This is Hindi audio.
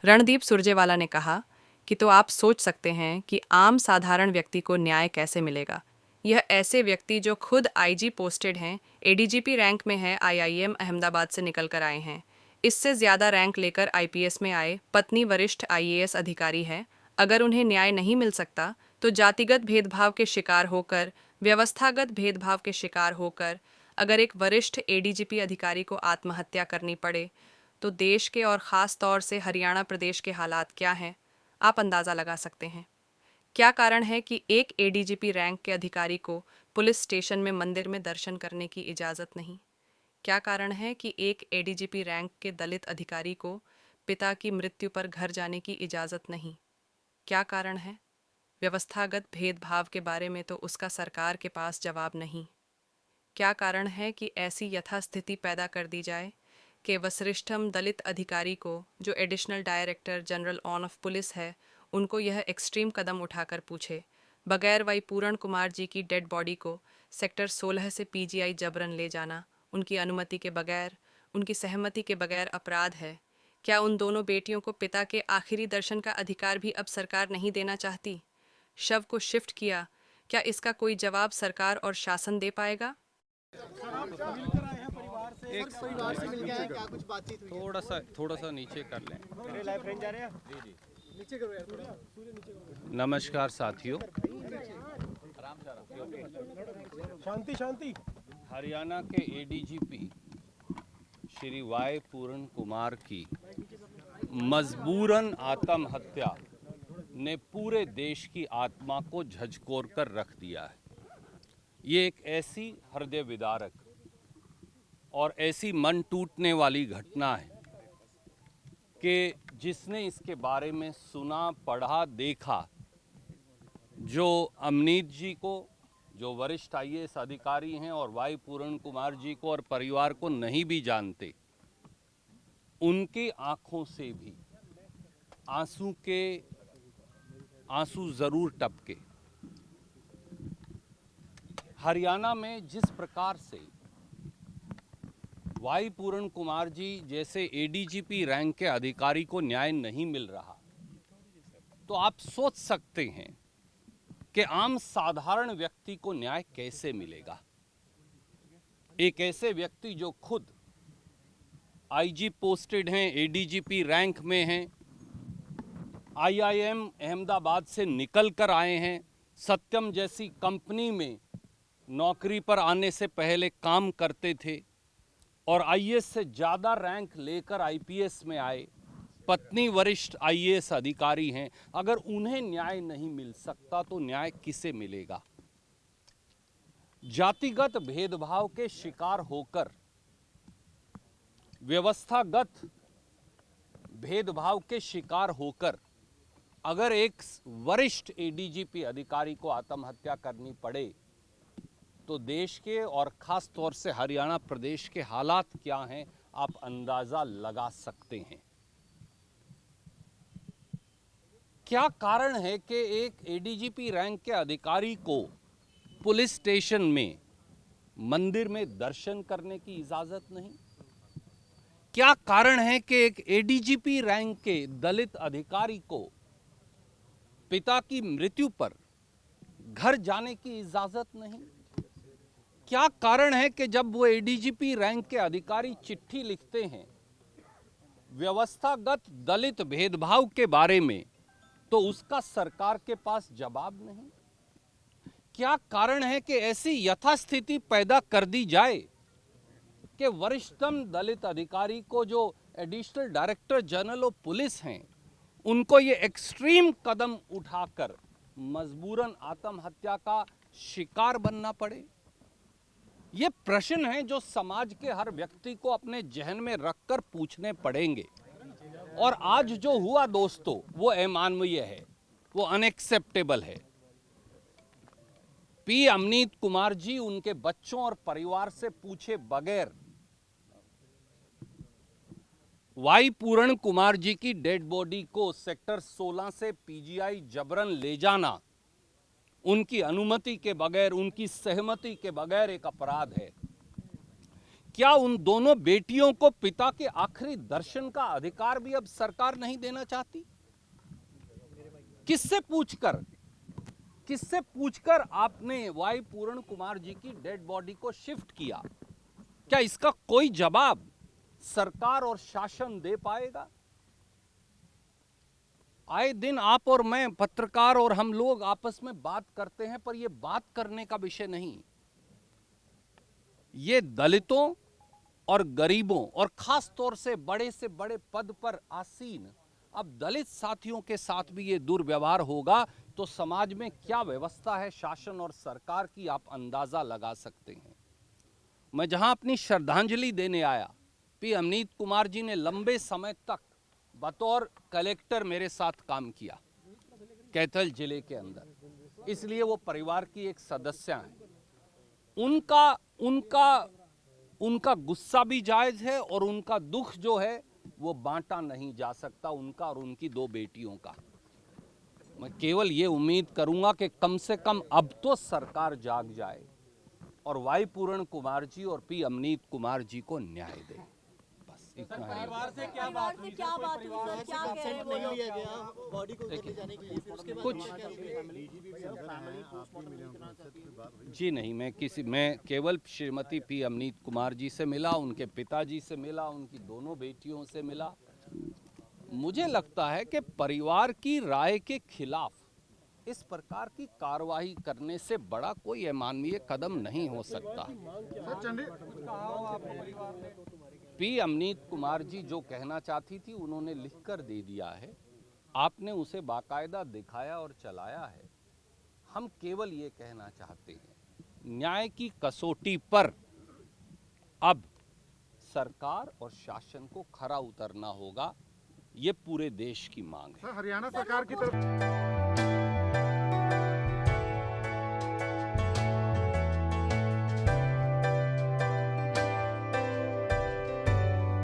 रणदीप सुरजेवाला ने कहा कि तो आप सोच सकते हैं कि आम साधारण व्यक्ति को न्याय कैसे मिलेगा। यह ऐसे व्यक्ति जो खुद आईजी पोस्टेड हैं, एडीजीपी रैंक में है, आईआईएम अहमदाबाद से निकल कर आए हैं, इससे ज़्यादा रैंक लेकर आईपीएस में आए, पत्नी वरिष्ठ आईएएस अधिकारी है। अगर उन्हें न्याय नहीं मिल सकता तो जातिगत भेदभाव के शिकार होकर, व्यवस्थागत भेदभाव के शिकार होकर अगर एक वरिष्ठ एडीजीपी अधिकारी को आत्महत्या करनी पड़े तो देश के और ख़ास तौर से हरियाणा प्रदेश के हालात क्या हैं, आप अंदाज़ा लगा सकते हैं। क्या कारण है कि एक एडीजीपी रैंक के अधिकारी को पुलिस स्टेशन में मंदिर में दर्शन करने की इजाज़त नहीं? क्या कारण है कि एक एडीजीपी रैंक के दलित अधिकारी को पिता की मृत्यु पर घर जाने की इजाज़त नहीं? क्या कारण है? व्यवस्थागत भेदभाव के बारे में तो उसका सरकार के पास जवाब नहीं। क्या कारण है कि ऐसी यथास्थिति पैदा कर दी जाए कि वरिष्ठतम दलित अधिकारी को, जो additional director general on off police है, उनको यह एक्सट्रीम कदम उठाकर पूछे, बगैर वाई पूरण कुमार जी की डेड बॉडी को सेक्टर 16 से पीजीआई जबरन ले जाना, उनकी अनुमति के बगैर, उनकी सहमति के बगैर अपराध है? क्या उन दोनों बेटियों को पिता के आखिरी दर्शन का अधिकार भी अब सरकार नहीं देना चाहती? शव को शिफ्ट किया, क्या इसका कोई जवाब सरकार और शासन दे पाएगा? एक परिवार से मिल के आए, क्या कुछ बातचीत हुई है? थोड़ा सा नीचे कर लें। मेरे लाइव फ्रेंड जा रहे हैं। जी नीचे करो यार, थोड़ा नमस्कार साथियों। शांति शांति। हरियाणा के एडीजीपी श्री वाई पूरण कुमार की मजबूरन आत्महत्या ने पूरे देश की आत्मा को झकझोर कर रख दिया है। ये एक ऐसी हृदय विदारक और ऐसी मन टूटने वाली घटना है कि जिसने इसके बारे में सुना, पढ़ा, देखा, जो अमनीत जी को, जो वरिष्ठ आईएएस अधिकारी हैं, और वाई पूरण कुमार जी को और परिवार को नहीं भी जानते, उनकी आंखों से भी आंसू जरूर टपके। हरियाणा में जिस प्रकार से वाई पूरण कुमार जी जैसे एडीजीपी रैंक के अधिकारी को न्याय नहीं मिल रहा, तो आप सोच सकते हैं कि आम साधारण व्यक्ति को न्याय कैसे मिलेगा। एक ऐसे व्यक्ति जो खुद आईजी पोस्टेड हैं, एडीजीपी रैंक में हैं, आईआईएम अहमदाबाद से निकल कर आए हैं, सत्यम जैसी कंपनी में नौकरी पर आने से पहले काम करते थे और आईएएस से ज़्यादा रैंक लेकर आईपीएस में आए, पत्नी वरिष्ठ आईएएस अधिकारी हैं। अगर उन्हें न्याय नहीं मिल सकता तो न्याय किसे मिलेगा? जातिगत भेदभाव के शिकार होकर, व्यवस्थागत भेदभाव के शिकार होकर अगर एक वरिष्ठ एडीजीपी अधिकारी को आत्महत्या करनी पड़े तो देश के और ख़ास तौर से हरियाणा प्रदेश के हालात क्या हैं, आप अंदाज़ा लगा सकते हैं। क्या कारण है कि एक एडीजीपी रैंक के अधिकारी को पुलिस स्टेशन में मंदिर में दर्शन करने की इजाज़त नहीं? क्या कारण है कि एक एडीजीपी रैंक के दलित अधिकारी को पिता की मृत्यु पर घर जाने की इजाज़त नहीं? क्या कारण है कि जब वो एडीजीपी रैंक के अधिकारी चिट्ठी लिखते हैं व्यवस्थागत दलित भेदभाव के बारे में, तो उसका सरकार के पास जवाब नहीं? क्या कारण है कि ऐसी यथास्थिति पैदा कर दी जाए कि वरिष्ठतम दलित अधिकारी को, जो additional director general of police हैं, उनको ये एक्सट्रीम कदम उठाकर मजबूरन आत्महत्या का शिकार बनना पड़े? ये प्रश्न हैं जो समाज के हर व्यक्ति को अपने जहन में रखकर पूछने पड़ेंगे। और आज जो हुआ दोस्तों, वो अमानवीय है, वो अनएक्सेप्टेबल है। पी अमनीत कुमार जी उनके बच्चों और परिवार से पूछे बगैर वाई पूरण कुमार जी की डेड बॉडी को सेक्टर 16 से पीजीआई जबरन ले जाना, उनकी अनुमति के बगैर, उनकी सहमति के बगैर एक अपराध है। क्या उन दोनों बेटियों को पिता के आखिरी दर्शन का अधिकार भी अब सरकार नहीं देना चाहती? किससे पूछकर आपने वाई पूर्ण कुमार जी की डेड बॉडी को शिफ्ट किया? क्या इसका कोई जवाब सरकार और शासन दे पाएगा? आए दिन आप और मैं, पत्रकार और हम लोग आपस में बात करते हैं, पर यह बात करने का विषय नहीं। ये दलितों और गरीबों और खास तौर से बड़े पद पर आसीन अब दलित साथियों के साथ भी ये दुर्व्यवहार होगा तो समाज में क्या व्यवस्था है शासन और सरकार की, आप अंदाजा लगा सकते हैं। मैं जहां अपनी श्रद्धांजलि देने आया, पी अमनीत कुमार जी ने लंबे समय तक बतौर कलेक्टर मेरे साथ काम किया कैथल जिले के अंदर, इसलिए वो परिवार की एक सदस्य हैं। उनका गुस्सा भी जायज है और उनका दुख जो है वो बांटा नहीं जा सकता, उनका और उनकी दो बेटियों का। मैं केवल ये उम्मीद करूंगा कि कम से कम अब तो सरकार जाग जाए और वाई पूर्ण कुमार जी और पी अमनीत कुमार जी को न्याय दे। बस इतना है। परिवार से क्या बात हुई सर? परिवार से कंसेंट नहीं लिया गया बॉडी को ले जाने के लिए, फिर उसके बाद कुछ जी नहीं, मैं केवल श्रीमती पी अमनीत कुमार जी से मिला, उनके पिताजी से मिला, उनकी दोनों बेटियों से मिला। मुझे लगता है कि परिवार की राय के खिलाफ इस प्रकार की कार्रवाई करने से बड़ा कोई अमानवीय कदम नहीं हो सकता। पी अमनीत कुमार जी जो कहना चाहती थी उन्होंने लिखकर दे दिया है, आपने उसे बाकायदा दिखाया और चलाया है। हम केवल ये कहना चाहते हैं, न्याय की कसौटी पर अब सरकार और शासन को खरा उतरना होगा, ये पूरे देश की मांग है। हरियाणा सरकार की तरफ